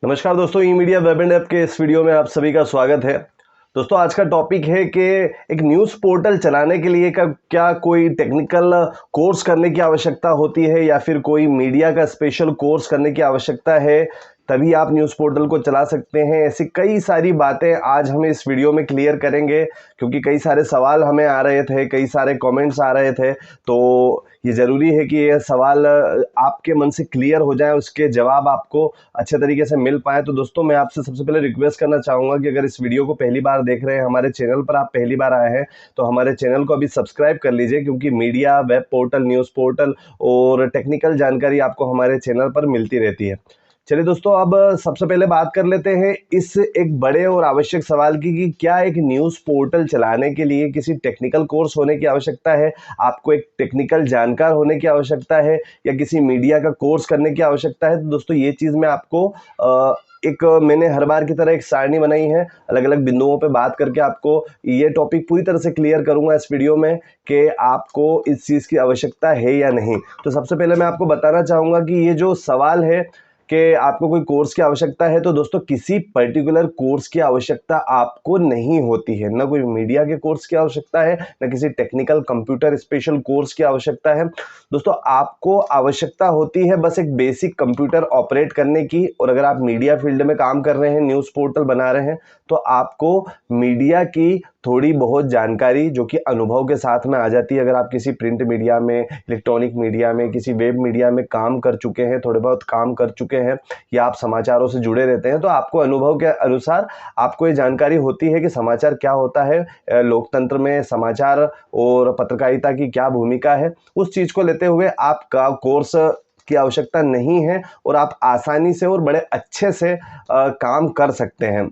नमस्कार दोस्तों, ई media web and app के इस वीडियो में आप सभी का स्वागत है। दोस्तों, आज का टॉपिक है कि एक न्यूज़ पोर्टल चलाने के लिए क्या कोई टेक्निकल कोर्स करने की आवश्यकता होती है या फिर कोई मीडिया का स्पेशल कोर्स करने की आवश्यकता है, तभी आप न्यूज़ पोर्टल को चला सकते हैं। ऐसी कई सारी बातें आज हम इस वीडियो में क्लियर करेंगे, क्योंकि कई सारे सवाल हमें आ रहे थे, कई सारे कमेंट्स आ रहे थे। तो ये ज़रूरी है कि ये सवाल आपके मन से क्लियर हो जाए, उसके जवाब आपको अच्छे तरीके से मिल पाए। तो दोस्तों, मैं आपसे सबसे पहले रिक्वेस्ट करना चाहूँगा कि अगर इस वीडियो को पहली बार देख रहे हैं, हमारे चैनल पर आप पहली बार आए हैं, तो हमारे चैनल को अभी सब्सक्राइब कर लीजिए, क्योंकि media, web portal, news portal और टेक्निकल जानकारी आपको हमारे चैनल पर मिलती रहती है। चलिए दोस्तों, अब सबसे पहले बात कर लेते हैं इस एक बड़े और आवश्यक सवाल की कि क्या एक न्यूज़ पोर्टल चलाने के लिए किसी टेक्निकल कोर्स होने की आवश्यकता है, आपको एक टेक्निकल जानकार होने की आवश्यकता है या किसी मीडिया का कोर्स करने की आवश्यकता है। तो दोस्तों, ये चीज़ मैं आपको मैंने हर बार की तरह एक सारणी बनाई है, अलग अलग बिंदुओं पे बात करके आपको ये टॉपिक पूरी तरह से क्लियर करूंगा इस वीडियो में कि आपको इस चीज़ की आवश्यकता है या नहीं। तो सबसे पहले मैं आपको बताना चाहूँगा कि ये जो सवाल है कि आपको कोई कोर्स की आवश्यकता है, तो दोस्तों किसी पर्टिकुलर कोर्स की आवश्यकता आपको नहीं होती है। ना कोई मीडिया के कोर्स की आवश्यकता है, ना किसी टेक्निकल कंप्यूटर स्पेशल कोर्स की आवश्यकता है। दोस्तों, आपको आवश्यकता होती है बस एक बेसिक कंप्यूटर ऑपरेट करने की। और अगर आप मीडिया फील्ड में काम कर रहे हैं, न्यूज़ पोर्टल बना रहे हैं, तो आपको मीडिया की थोड़ी बहुत जानकारी जो कि अनुभव के साथ में आ जाती है। अगर आप किसी प्रिंट मीडिया में, इलेक्ट्रॉनिक मीडिया में, किसी वेब मीडिया में काम कर चुके हैं, थोड़े बहुत काम कर चुके हैं, या आप समाचारों से जुड़े रहते हैं, तो आपको अनुभव के अनुसार आपको ये जानकारी होती है कि समाचार क्या होता है, लोकतंत्र में समाचार और पत्रकारिता की क्या भूमिका है। उस चीज़ को लेते हुए आपका कोर्स की आवश्यकता नहीं है और आप आसानी से और बड़े अच्छे से काम कर सकते हैं।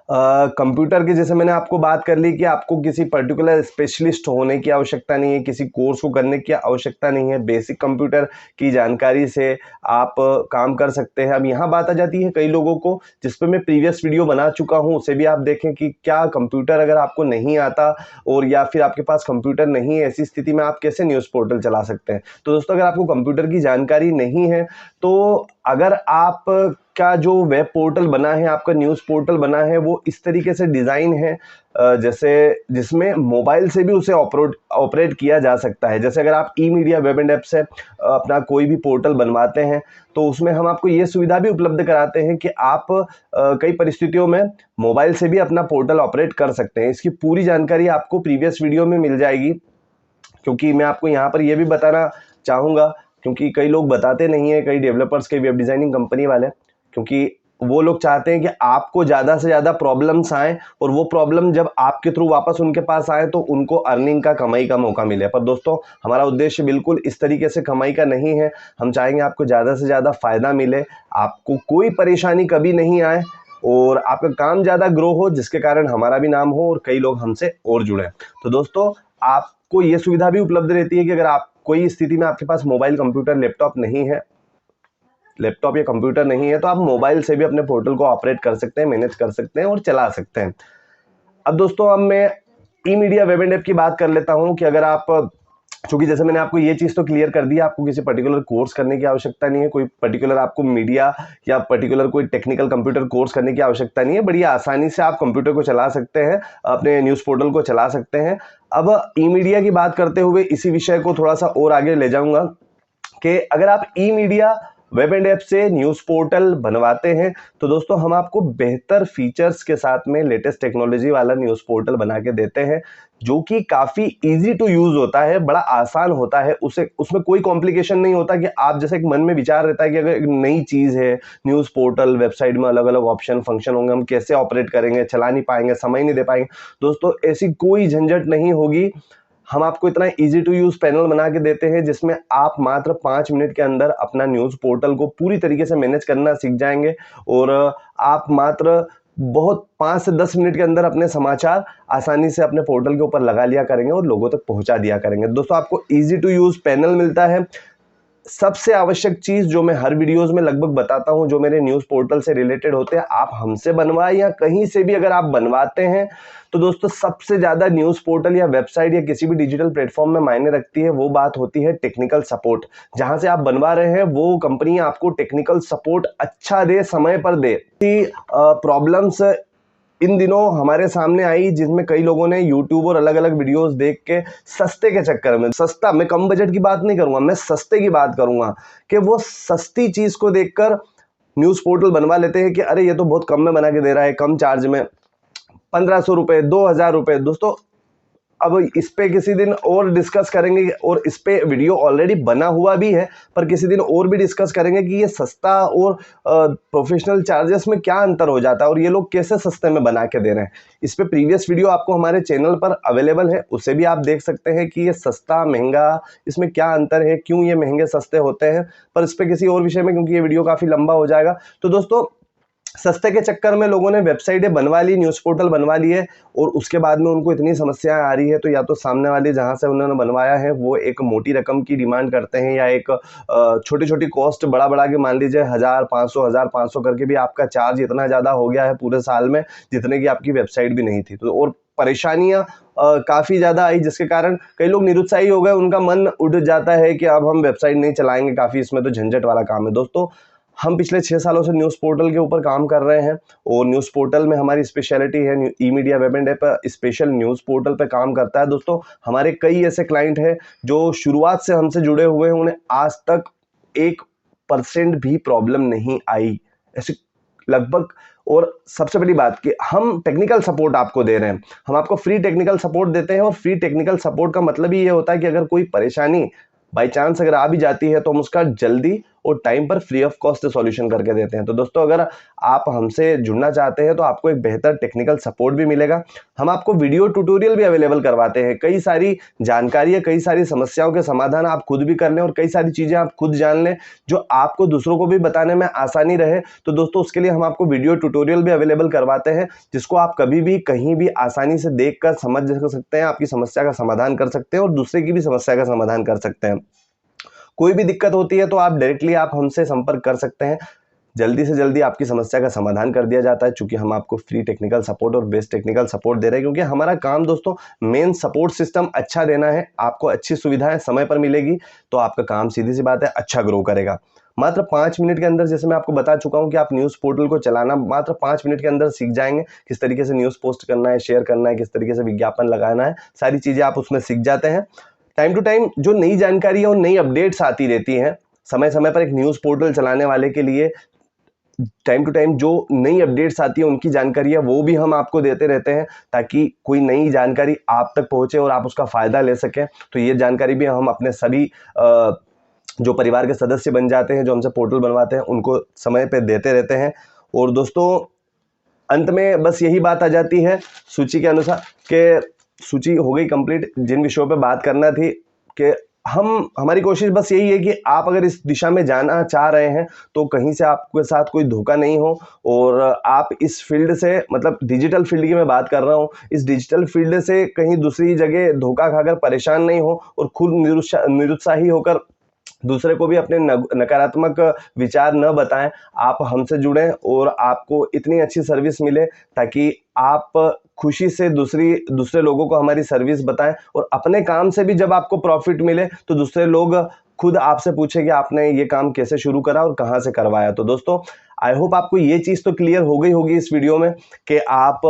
कंप्यूटर की जैसे मैंने आपको बात कर ली कि आपको किसी पर्टिकुलर स्पेशलिस्ट होने की आवश्यकता नहीं है, किसी कोर्स को करने की आवश्यकता नहीं है। बेसिक कंप्यूटर की जानकारी से आप काम कर सकते हैं। अब यहाँ बात आ जाती है कई लोगों को, जिस पे मैं प्रीवियस वीडियो बना चुका हूँ, उसे भी आप देखें कि क्या कंप्यूटर अगर आपको नहीं आता और या फिर आपके पास कंप्यूटर नहीं है, ऐसी स्थिति में आप कैसे न्यूज़ पोर्टल चला सकते हैं। तो दोस्तों, अगर आपको कंप्यूटर की जानकारी नहीं है, तो अगर आप का जो वेब पोर्टल बना है, आपका न्यूज़ पोर्टल बना है, वो इस तरीके से डिज़ाइन है जैसे जिसमें मोबाइल से भी उसे ऑपरेट किया जा सकता है। जैसे अगर आप ई मीडिया वेब एंड ऐप से अपना कोई भी पोर्टल बनवाते हैं, तो उसमें हम आपको ये सुविधा भी उपलब्ध कराते हैं कि आप कई परिस्थितियों में मोबाइल से भी अपना पोर्टल ऑपरेट कर सकते हैं। इसकी पूरी जानकारी आपको प्रीवियस वीडियो में मिल जाएगी, क्योंकि मैं आपको यहाँ पर यह भी बताना चाहूँगा, क्योंकि कई लोग बताते नहीं हैं, कई डेवलपर्स, कई वेब डिज़ाइनिंग कंपनी वाले, क्योंकि वो लोग चाहते हैं कि आपको ज़्यादा से ज़्यादा प्रॉब्लम्स आएँ और वो प्रॉब्लम जब आपके थ्रू वापस उनके पास आए तो उनको अर्निंग का, कमाई का मौका मिले। पर दोस्तों, हमारा उद्देश्य बिल्कुल इस तरीके से कमाई का नहीं है। हम चाहेंगे आपको ज़्यादा से ज़्यादा फ़ायदा मिले, आपको कोई परेशानी कभी नहीं आए और आपका काम ज़्यादा ग्रो हो, जिसके कारण हमारा भी नाम हो और कई लोग हमसे और जुड़ें। तो दोस्तों, आपको ये सुविधा भी उपलब्ध रहती है कि अगर आप कोई स्थिति में आपके पास मोबाइल, कंप्यूटर, लैपटॉप नहीं है, लैपटॉप या कंप्यूटर नहीं है, तो आप मोबाइल से भी अपने पोर्टल को ऑपरेट कर सकते हैं, मैनेज कर सकते हैं और चला सकते हैं। अब दोस्तों, अब मैं ई मीडिया वेब एंड ऐप की बात कर लेता हूं कि अगर आप, चूंकि जैसे मैंने आपको ये चीज़ तो क्लियर कर दी, आपको किसी पर्टिकुलर कोर्स करने की आवश्यकता नहीं है, कोई पर्टिकुलर आपको मीडिया या पर्टिकुलर कोई टेक्निकल कंप्यूटर कोर्स करने की आवश्यकता नहीं है। बड़ी आसानी से आप कंप्यूटर को चला सकते हैं, अपने न्यूज़ पोर्टल को चला सकते हैं। अब ई मीडिया की बात करते हुए इसी विषय को थोड़ा सा और आगे ले जाऊंगा कि अगर आप ई मीडिया वेब एंड ऐप से न्यूज़ पोर्टल बनवाते हैं, तो दोस्तों हम आपको बेहतर फीचर्स के साथ में लेटेस्ट टेक्नोलॉजी वाला न्यूज़ पोर्टल बना के देते हैं, जो कि काफ़ी इजी टू यूज़ होता है, बड़ा आसान होता है। उसे उसमें कोई कॉम्प्लिकेशन नहीं होता कि आप जैसे एक मन में विचार रहता है कि अगर एक नई चीज़ है, न्यूज़ पोर्टल, वेबसाइट में अलग अलग ऑप्शन, फंक्शन होंगे, हम कैसे ऑपरेट करेंगे, चला नहीं पाएंगे, समय नहीं दे पाएंगे। दोस्तों, ऐसी कोई झंझट नहीं होगी। हम आपको इतना इजी टू यूज़ पैनल बना के देते हैं, जिसमें आप मात्र 5 मिनट के अंदर अपना न्यूज़ पोर्टल को पूरी तरीके से मैनेज करना सीख जाएंगे और आप मात्र बहुत 5 से 10 मिनट के अंदर अपने समाचार आसानी से अपने पोर्टल के ऊपर लगा लिया करेंगे और लोगों तक पहुंचा दिया करेंगे। दोस्तों, आपको इजी टू यूज़ पैनल मिलता है, सबसे आवश्यक चीज जो मैं हर वीडियोस में लगभग बताता हूं, जो मेरे न्यूज़ पोर्टल से रिलेटेड होते हैं, आप हमसे बनवाएं या कहीं से भी अगर आप बनवाते हैं तो दोस्तों सबसे ज्यादा न्यूज़ पोर्टल या वेबसाइट या किसी भी डिजिटल प्लेटफॉर्म में मायने रखती है, वो बात होती है टेक्निकल सपोर्ट। जहां से आप बनवा रहे हैं वो कंपनी आपको टेक्निकल सपोर्ट अच्छा दे, समय पर दे। प्रॉब्लम्स इन दिनों हमारे सामने आई जिसमें कई लोगों ने YouTube और अलग अलग वीडियोस देख के सस्ते के चक्कर में, सस्ता, मैं कम बजट की बात नहीं करूंगा, मैं सस्ते की बात करूंगा, कि वो सस्ती चीज को देखकर न्यूज़ पोर्टल बनवा लेते हैं कि अरे ये तो बहुत कम में बना के दे रहा है, कम चार्ज में, 1500 रुपए, 2000 रुपए। दोस्तों अब इस पे किसी दिन और डिस्कस करेंगे, और इस पे वीडियो ऑलरेडी बना हुआ भी है, पर किसी दिन और भी डिस्कस करेंगे कि ये सस्ता और प्रोफेशनल चार्जेस में क्या अंतर हो जाता है और ये लोग कैसे सस्ते में बना के दे रहे हैं। इस पे प्रीवियस वीडियो आपको हमारे चैनल पर अवेलेबल है, उसे भी आप देख सकते हैं कि ये सस्ता महंगा, इसमें क्या अंतर है, क्यों ये महंगे सस्ते होते हैं। पर इस पे किसी और विषय में, क्योंकि ये वीडियो काफ़ी लंबा हो जाएगा। तो दोस्तों सस्ते के चक्कर में लोगों ने वेबसाइटें बनवा ली, न्यूज़ पोर्टल बनवा लिए, और उसके बाद में उनको इतनी समस्याएं आ रही है, तो या तो सामने वाले जहां से उन्होंने बनवाया है वो एक मोटी रकम की डिमांड करते हैं, या एक छोटी छोटी कॉस्ट बढ़ा बढ़ा के, मान लीजिए 1500 करके भी आपका चार्ज इतना ज़्यादा हो गया है पूरे साल में, जितने की आपकी वेबसाइट भी नहीं थी। तो और परेशानियां काफ़ी ज़्यादा आई, जिसके कारण कई लोग निरुत्साही हो गए, उनका मन उठ जाता है कि अब हम वेबसाइट नहीं चलाएंगे, काफ़ी इसमें तो झंझट वाला काम है। दोस्तों हम पिछले 6 सालों से न्यूज़ पोर्टल के ऊपर काम कर रहे हैं, और न्यूज़ पोर्टल में हमारी स्पेशलिटी है E media web and app special news portal पे काम करता है। दोस्तों हमारे कई ऐसे क्लाइंट हैं जो शुरुआत से हमसे जुड़े हुए हैं, उन्हें आज तक 1% भी प्रॉब्लम नहीं आई, ऐसे लगभग। और सबसे बड़ी बात कि हम टेक्निकल सपोर्ट आपको दे रहे हैं, हम आपको फ्री टेक्निकल सपोर्ट देते हैं, और फ्री टेक्निकल सपोर्ट का मतलब ही ये होता है कि अगर कोई परेशानी बाई चांस अगर आ भी जाती है तो हम उसका जल्दी और टाइम पर फ्री ऑफ कॉस्ट सॉल्यूशन करके देते हैं। तो दोस्तों अगर आप हमसे जुड़ना चाहते हैं तो आपको एक बेहतर टेक्निकल सपोर्ट भी मिलेगा। हम आपको वीडियो ट्यूटोरियल भी अवेलेबल करवाते हैं, कई सारी जानकारियाँ, कई सारी समस्याओं के समाधान आप खुद भी कर लें, और कई सारी चीज़ें आप खुद जान लें जो आपको दूसरों को भी बताने में आसानी रहे। तो दोस्तों उसके लिए हम आपको वीडियो ट्यूटोरियल भी अवेलेबल करवाते हैं, जिसको आप कभी भी कहीं भी आसानी से देख कर समझ सकते हैं, आपकी समस्या का समाधान कर सकते हैं और दूसरे की भी समस्या का समाधान कर सकते हैं। कोई भी दिक्कत होती है तो आप डायरेक्टली आप हमसे संपर्क कर सकते हैं, जल्दी से जल्दी आपकी समस्या का समाधान कर दिया जाता है, चूंकि हम आपको फ्री टेक्निकल सपोर्ट और बेस्ट टेक्निकल सपोर्ट दे रहे हैं। क्योंकि हमारा काम दोस्तों मेन सपोर्ट सिस्टम अच्छा देना है, आपको अच्छी सुविधाएं समय पर मिलेगी तो आपका काम सीधी सी बात है अच्छा ग्रो करेगा। मात्र 5 मिनट के अंदर, जैसे मैं आपको बता चुका हूं कि आप न्यूज़ पोर्टल को चलाना मात्र 5 मिनट के अंदर सीख जाएंगे, किस तरीके से न्यूज़ पोस्ट करना है, शेयर करना है, किस तरीके से विज्ञापन लगाना है, सारी चीज़ें आप उसमें सीख जाते हैं। टाइम टू टाइम जो नई जानकारी है और नई अपडेट्स आती रहती हैं, समय समय पर एक न्यूज़ पोर्टल चलाने वाले के लिए टाइम टू टाइम जो नई अपडेट्स आती है उनकी जानकारी है वो भी हम आपको देते रहते हैं, ताकि कोई नई जानकारी आप तक पहुंचे और आप उसका फ़ायदा ले सकें। तो ये जानकारी भी हम अपने सभी जो परिवार के सदस्य बन जाते हैं, जो हमसे पोर्टल बनवाते हैं, उनको समय पे देते रहते हैं। और दोस्तों अंत में बस यही बात आ जाती है सूची के अनुसार, कि सूची हो गई कंप्लीट जिन विषयों पे बात करना थी, कि हमारी कोशिश बस यही है कि आप अगर इस दिशा में जाना चाह रहे हैं तो कहीं से आपके साथ कोई धोखा नहीं हो, और आप इस फील्ड से, मतलब डिजिटल फील्ड की मैं बात कर रहा हूँ, इस डिजिटल फील्ड से कहीं दूसरी जगह धोखा खाकर परेशान नहीं हो और खुद निरुत्साही होकर दूसरे को भी अपने नकारात्मक विचार न बताएं। आप हमसे जुड़ें और आपको इतनी अच्छी सर्विस मिले ताकि आप खुशी से दूसरे लोगों को हमारी सर्विस बताएं, और अपने काम से भी जब आपको प्रॉफिट मिले तो दूसरे लोग खुद आपसे पूछे कि आपने ये काम कैसे शुरू करा और कहाँ से करवाया। तो दोस्तों आई होप आपको ये चीज़ तो क्लियर हो गई होगी इस वीडियो में कि आप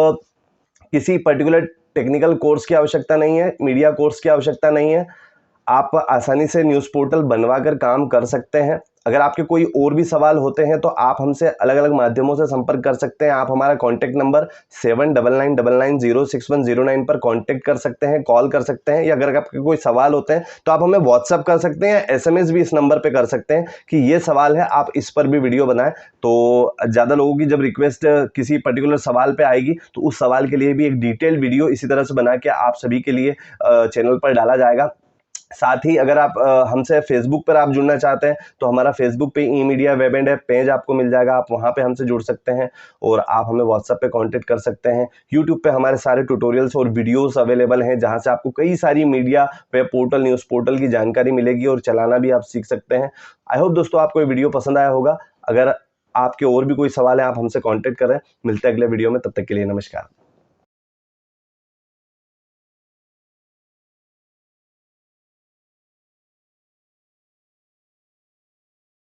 किसी पर्टिकुलर टेक्निकल कोर्स की आवश्यकता नहीं है, मीडिया कोर्स की आवश्यकता नहीं है, आप आसानी से न्यूज़ पोर्टल बनवाकर काम कर सकते हैं। अगर आपके कोई और भी सवाल होते हैं तो आप हमसे अलग अलग माध्यमों से संपर्क कर सकते हैं। आप हमारा कॉन्टैक्ट नंबर 7999990609 पर कॉन्टैक्ट कर सकते हैं, कॉल कर सकते हैं, या अगर आपके कोई सवाल होते हैं तो आप हमें व्हाट्सअप कर सकते हैं, SMS भी इस नंबर पर कर सकते हैं कि ये सवाल है, आप इस पर भी वीडियो बनाएं। तो ज़्यादा लोगों की जब रिक्वेस्ट किसी पर्टिकुलर सवाल पर आएगी तो उस सवाल के लिए भी एक डिटेल वीडियो इसी तरह से बना के आप सभी के लिए चैनल पर डाला जाएगा। साथ ही अगर आप हमसे फेसबुक पर आप जुड़ना चाहते हैं तो हमारा फेसबुक पे E media web and app page आपको मिल जाएगा, आप वहाँ पे हमसे जुड़ सकते हैं और आप हमें व्हाट्सएप पे कांटेक्ट कर सकते हैं। यूट्यूब पे हमारे सारे ट्यूटोरियल्स और वीडियोस अवेलेबल हैं जहाँ से आपको कई सारी media web portal news portal की जानकारी मिलेगी और चलाना भी आप सीख सकते हैं। आई होप दोस्तों आपको ये वीडियो पसंद आया होगा। अगर आपके और भी कोई सवाल है आप हमसे कॉन्टेक्ट करें। मिलते हैं अगले वीडियो में, तब तक के लिए नमस्कार।